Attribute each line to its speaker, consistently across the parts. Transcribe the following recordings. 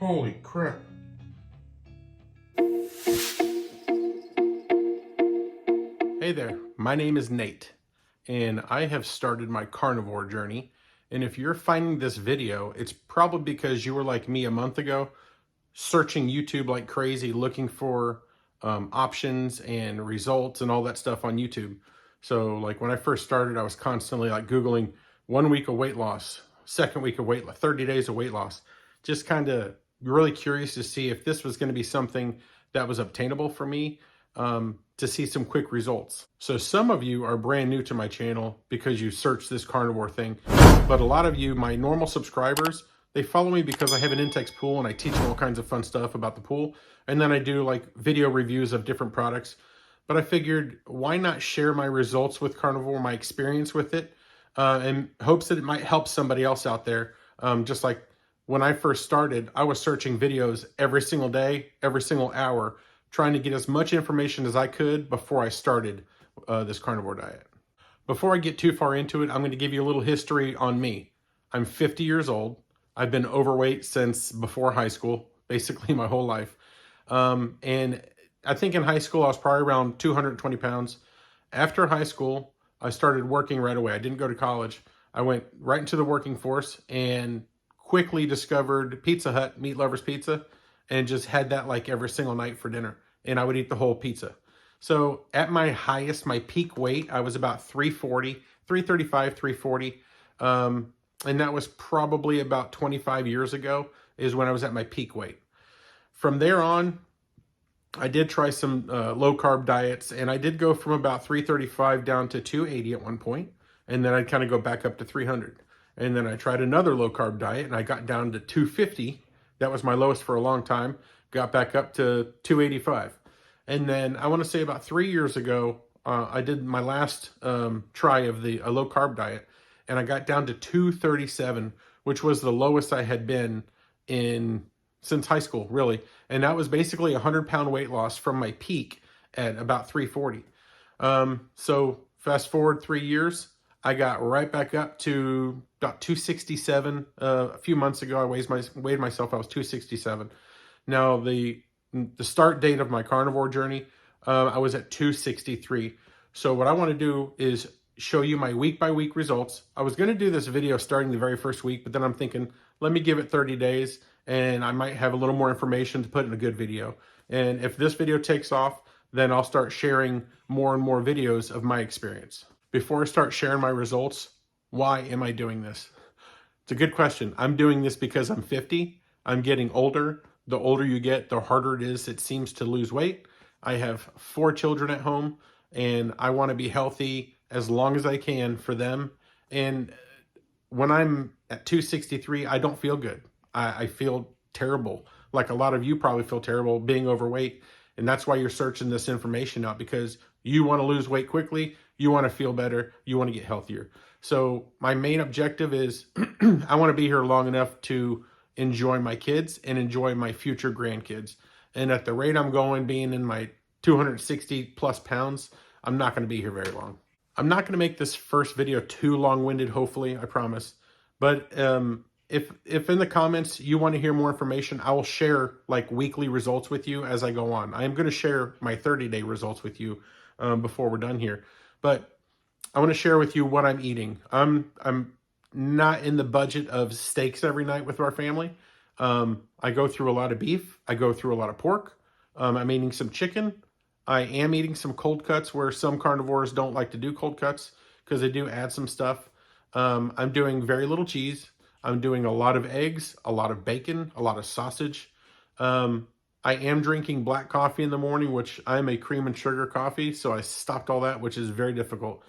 Speaker 1: Holy crap. Hey there, my name is Nate, and I have started my carnivore journey. And if you're finding this video, it's probably because you were like me a month ago, searching YouTube like crazy, looking for options and results and all that stuff on YouTube. So like when I first started, I was constantly like Googling 1 week of weight loss, second week of weight loss, 30 days of weight loss, just kind of really curious to see if this was going to be something that was obtainable for me, to see some quick results. So some of you are brand new to my channel because you searched this carnivore thing, but a lot of you, my normal subscribers, they follow me because I have an Intex pool and I teach them all kinds of fun stuff about the pool. And then I do like video reviews of different products. But I figured, why not share my results with carnivore, my experience with it, in hopes that it might help somebody else out there. Just like when I first started, I was searching videos every single day, every single hour, trying to get as much information as I could before I started this carnivore diet. Before I get too far into it, I'm going to give you a little history on me. I'm 50 years old. I've been overweight since before high school, basically my whole life. And I think in high school, I was probably around 220 pounds. After high school, I started working right away. I didn't go to college. I went right into the working force and quickly discovered Pizza Hut, Meat Lovers Pizza, and just had that like every single night for dinner. And I would eat the whole pizza. So at my highest, my peak weight, I was about 340, 335, 340. And that was probably about 25 years ago is when I was at my peak weight. From there on, I did try some low carb diets, and I did go from about 335 down to 280 at one point, and then I'd kind of go back up to 300. And then I tried another low carb diet, and I got down to 250. That was my lowest for a long time. Got back up to 285. And then I want to say about 3 years ago, I did my last try of a low carb diet, and I got down to 237, which was the lowest I had been since high school, really. And that was basically a 100-pound weight loss from my peak at about 340. So fast forward 3 years, I got right back up to about 267. A few months ago, I weighed myself, I was 267. Now, the start date of my carnivore journey, I was at 263. So what I want to do is show you my week-by-week results. I was going to do this video starting the very first week, but then I'm thinking, let me give it 30 days, and I might have a little more information to put in a good video. And if this video takes off, then I'll start sharing more and more videos of my experience. Before I start sharing my results, why am I doing this? It's a good question. I'm doing this because I'm 50. I'm getting older. The older you get, the harder it seems to lose weight. I have 4 children at home, and I want to be healthy as long as I can for them. And when I'm at 263, I don't feel good. I feel terrible. Like a lot of you probably feel terrible being overweight. And that's why you're searching this information out, because you want to lose weight quickly. You want to feel better. You want to get healthier. So my main objective is I want to be here long enough to enjoy my kids and enjoy my future grandkids. And at the rate I'm going, being in my 260 plus pounds, I'm not going to be here very long. I'm not going to make this first video too long-winded, hopefully, I promise. But if in the comments you want to hear more information, I will share like weekly results with you as I go on. I am going to share my 30-day results with you before we're done here. But I want to share with you what I'm eating. I'm not in the budget of steaks every night with our family. I go through a lot of beef. I go through a lot of pork. I'm eating some chicken. I am eating some cold cuts, where some carnivores don't like to do cold cuts because they do add some stuff. I'm doing very little cheese. I'm doing a lot of eggs, a lot of bacon, a lot of sausage. I am drinking black coffee in the morning, which I'm a cream and sugar coffee, so I stopped all that, which is very difficult.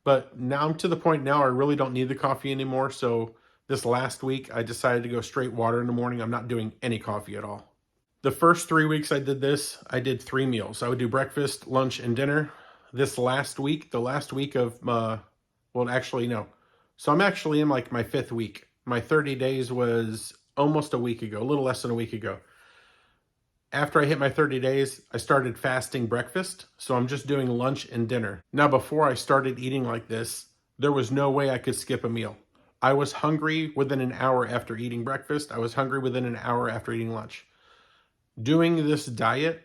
Speaker 1: But now I'm to the point now I really don't need the coffee anymore. So this last week, I decided to go straight water in the morning. I'm not doing any coffee at all. The first 3 weeks I did this, I did 3 meals. I would do breakfast, lunch, and dinner. This last week, the last week of, well, actually, no. So I'm actually in like my 5th week. My 30 days was almost a week ago, a little less than a week ago. After I hit my 30 days, I started fasting breakfast. So I'm just doing lunch and dinner. Now, before I started eating like this, there was no way I could skip a meal. I was hungry within an hour after eating breakfast. I was hungry within an hour after eating lunch. Doing this diet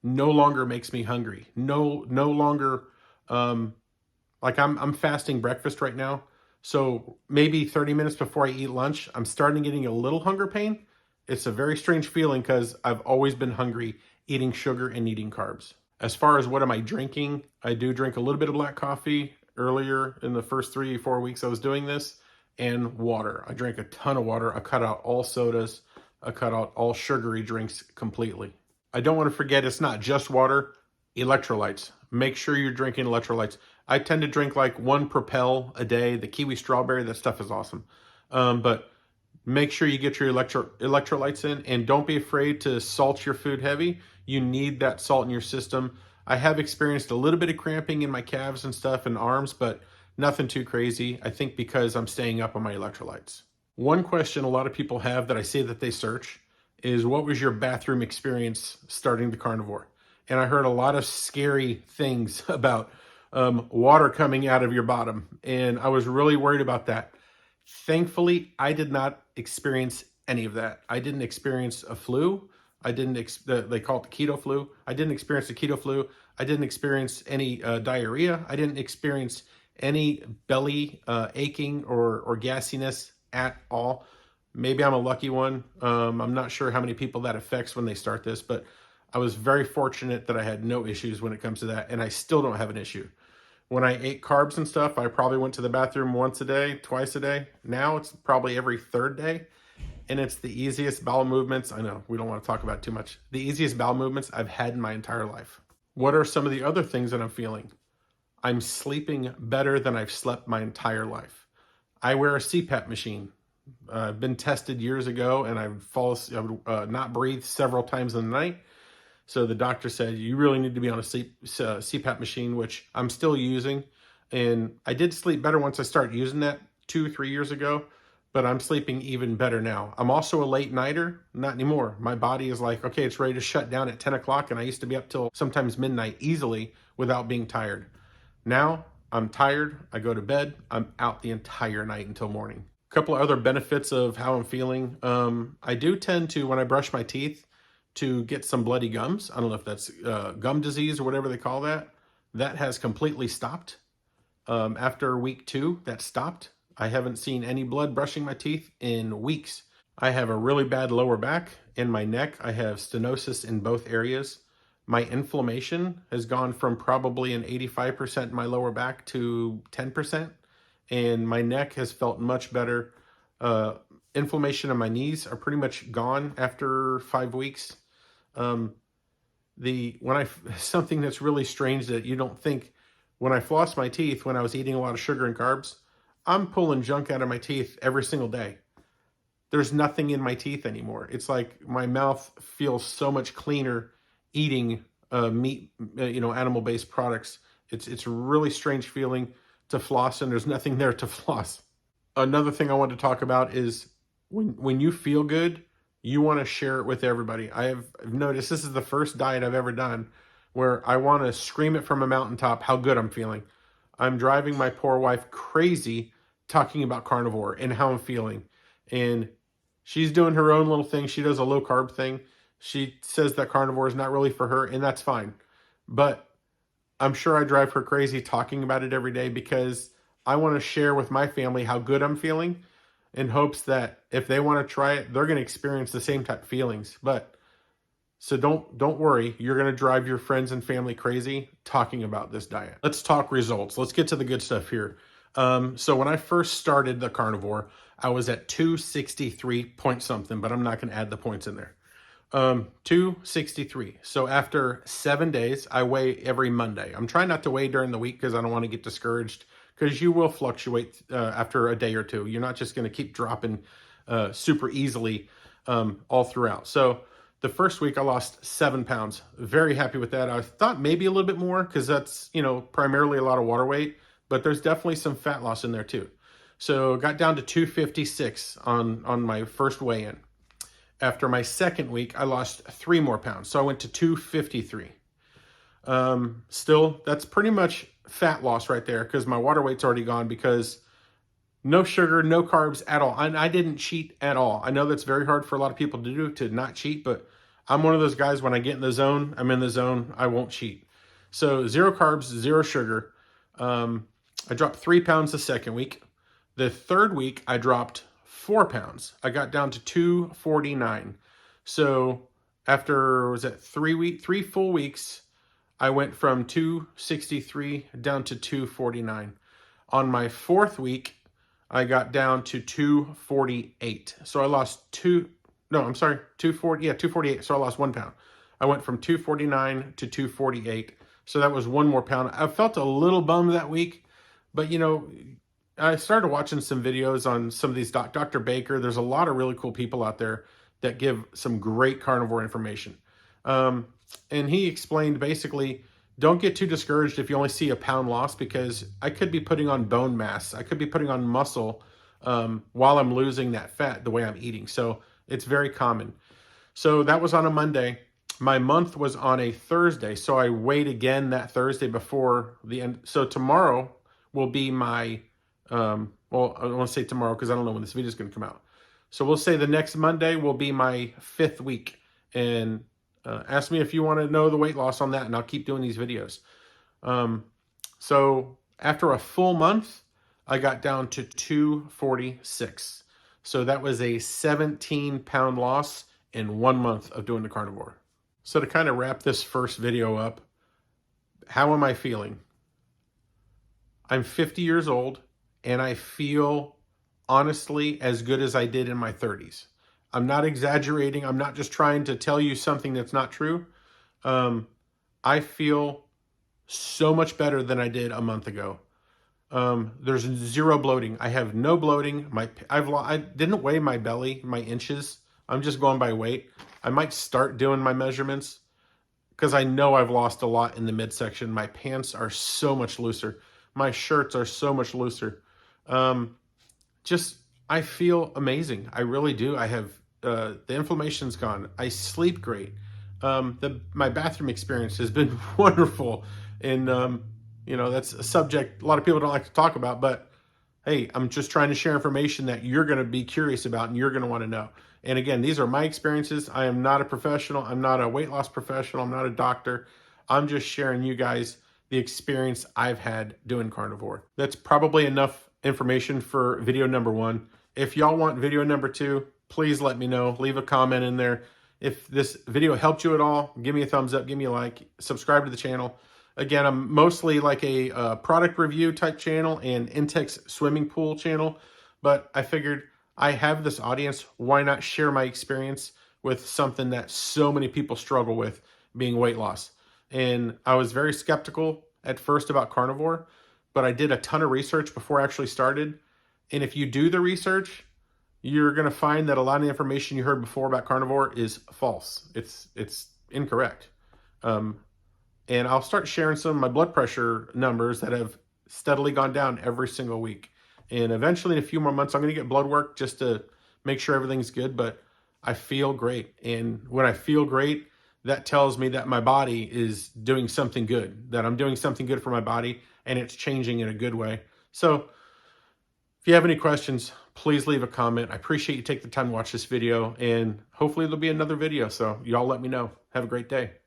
Speaker 1: no longer makes me hungry. No longer, like I'm fasting breakfast right now. So maybe 30 minutes before I eat lunch, I'm starting getting a little hunger pain. It's a very strange feeling because I've always been hungry eating sugar and eating carbs. As far as what am I drinking, I do drink a little bit of black coffee earlier in the first 3 or 4 weeks I was doing this, and water. I drank a ton of water. I cut out all sodas. I cut out all sugary drinks completely. I don't want to forget, it's not just water, electrolytes. Make sure you're drinking electrolytes. I tend to drink like one Propel a day. The kiwi strawberry, that stuff is awesome. But make sure you get your electrolytes in, and don't be afraid to salt your food heavy. You need that salt in your system. I have experienced a little bit of cramping in my calves and stuff and arms, but nothing too crazy. I think because I'm staying up on my electrolytes. One question a lot of people have that I see that they search is, what was your bathroom experience starting the carnivore? And I heard a lot of scary things about water coming out of your bottom. And I was really worried about that. Thankfully, I did not experience any of that. I didn't experience a flu. I didn't, they call it the keto flu. I didn't experience the keto flu. I didn't experience any diarrhea. I didn't experience any belly aching or gassiness at all. Maybe I'm a lucky one. I'm not sure how many people that affects when they start this, but I was very fortunate that I had no issues when it comes to that, and I still don't have an issue. When I ate carbs and stuff, I probably went to the bathroom once a day, twice a day. Now it's probably every third day, and it's the easiest bowel movements. I know we don't want to talk about it too much. The easiest bowel movements I've had in my entire life. What are some of the other things that I'm feeling? I'm sleeping better than I've slept my entire life. I wear a CPAP machine. I've been tested years ago, and I would not breathe several times in the night. So the doctor said, you really need to be on a CPAP machine, which I'm still using. And I did sleep better once I started using that 2-3 years ago, but I'm sleeping even better now. I'm also a late nighter, not anymore. My body is like, okay, it's ready to shut down at 10 o'clock, and I used to be up till sometimes midnight easily without being tired. Now I'm tired, I go to bed, I'm out the entire night until morning. A couple of other benefits of how I'm feeling. I do tend to, when I brush my teeth, to get some bloody gums. I don't know if that's gum disease or whatever they call that. That has completely stopped. After week 2, that stopped. I haven't seen any blood brushing my teeth in weeks. I have a really bad lower back. In my neck, I have stenosis in both areas. My inflammation has gone from probably an 85% in my lower back to 10%. And my neck has felt much better. Inflammation in my knees are pretty much gone after 5 weeks. Something that's really strange that you don't think, when I floss my teeth, when I was eating a lot of sugar and carbs, I'm pulling junk out of my teeth every single day. There's nothing in my teeth anymore. It's like my mouth feels so much cleaner eating meat, animal-based products. It's a really strange feeling to floss, and there's nothing there to floss. Another thing I want to talk about is when you feel good, you want to share it with everybody. I've noticed this is the first diet I've ever done where I want to scream it from a mountaintop how good I'm feeling. I'm driving my poor wife crazy talking about carnivore and how I'm feeling. And she's doing her own little thing. She does a low carb thing. She says that carnivore is not really for her, and that's fine. But I'm sure I drive her crazy talking about it every day because I want to share with my family how good I'm feeling, in hopes that if they want to try it, they're going to experience the same type of feelings. So don't worry, you're going to drive your friends and family crazy talking about this diet. Let's talk results. Let's get to the good stuff here. So when I first started the carnivore, I was at 263 point something, but I'm not going to add the points in there. 263. So after 7 days, I weigh every Monday. I'm trying not to weigh during the week because I don't want to get discouraged, because you will fluctuate after a day or two. You're not just going to keep dropping super easily all throughout. So the first week I lost 7 pounds. Very happy with that. I thought maybe a little bit more because that's, primarily a lot of water weight, but there's definitely some fat loss in there too. So got down to 256 on my first weigh-in. After my second week, I lost 3 more pounds. So I went to 253. Still, that's pretty much fat loss right there because my water weight's already gone, because No sugar, no carbs at all. And I didn't cheat at all. I know that's very hard for a lot of people to do, to not cheat, but I'm one of those guys, when I get in the zone, I'm in the zone. I won't cheat. So 0 carbs, 0 sugar. I dropped 3 pounds the second week. The third week, I dropped 4 pounds. I got down to 249. So after, was that 3 full weeks, I went from 263 down to 249. On my fourth week, I got down to 248. So I lost 240, 248. So I lost 1 pound. I went from 249 to 248. So that was 1 more pound. I felt a little bummed that week, but you know, I started watching some videos on some of these Dr. Baker. There's a lot of really cool people out there that give some great carnivore information. And he explained basically, don't get too discouraged if you only see a pound loss, because I could be putting on bone mass. I could be putting on muscle while I'm losing that fat the way I'm eating. So it's very common. So that was on a Monday. My month was on a Thursday. So I weighed again that Thursday before the end. So tomorrow will be my, well, I don't want to say tomorrow because I don't know when this video is going to come out. So we'll say the next Monday will be my 5th week. And ask me if you want to know the weight loss on that, and I'll keep doing these videos. So after a full month, I got down to 246. So that was a 17-pound loss in 1 month of doing the carnivore. So to kind of wrap this first video up, how am I feeling? I'm 50 years old, and I feel honestly as good as I did in my 30s. I'm not exaggerating. I'm not just trying to tell you something that's not true. I feel so much better than I did a month ago. There's 0 bloating. I have no bloating. I didn't weigh my belly, my inches. I'm just going by weight. I might start doing my measurements because I know I've lost a lot in the midsection. My pants are so much looser. My shirts are so much looser. I feel amazing. I really do. I have, the inflammation's gone. I sleep great. My bathroom experience has been wonderful. And, you know, that's a subject a lot of people don't like to talk about, but hey, I'm just trying to share information that you're going to be curious about and you're going to want to know. And again, these are my experiences. I am not a professional. I'm not a weight loss professional. I'm not a doctor. I'm just sharing you guys the experience I've had doing carnivore. That's probably enough information for video number 1. If y'all want video number 2, please let me know. Leave a comment in there. If this video helped you at all, give me a thumbs up, give me a like, subscribe to the channel. Again, I'm mostly like a product review type channel and Intex swimming pool channel, but I figured I have this audience. Why not share my experience with something that so many people struggle with, being weight loss? And I was very skeptical at first about carnivore, but I did a ton of research before I actually started. And if you do the research, you're going to find that a lot of the information you heard before about carnivore is false. It's incorrect. And I'll start sharing some of my blood pressure numbers that have steadily gone down every single week. And eventually, in a few more months, I'm going to get blood work just to make sure everything's good. But I feel great. And when I feel great, that tells me that my body is doing something good, that I'm doing something good for my body, and it's changing in a good way. So if you have any questions, please leave a comment. I appreciate you taking the time to watch this video, and hopefully there'll be another video. So y'all let me know. Have a great day.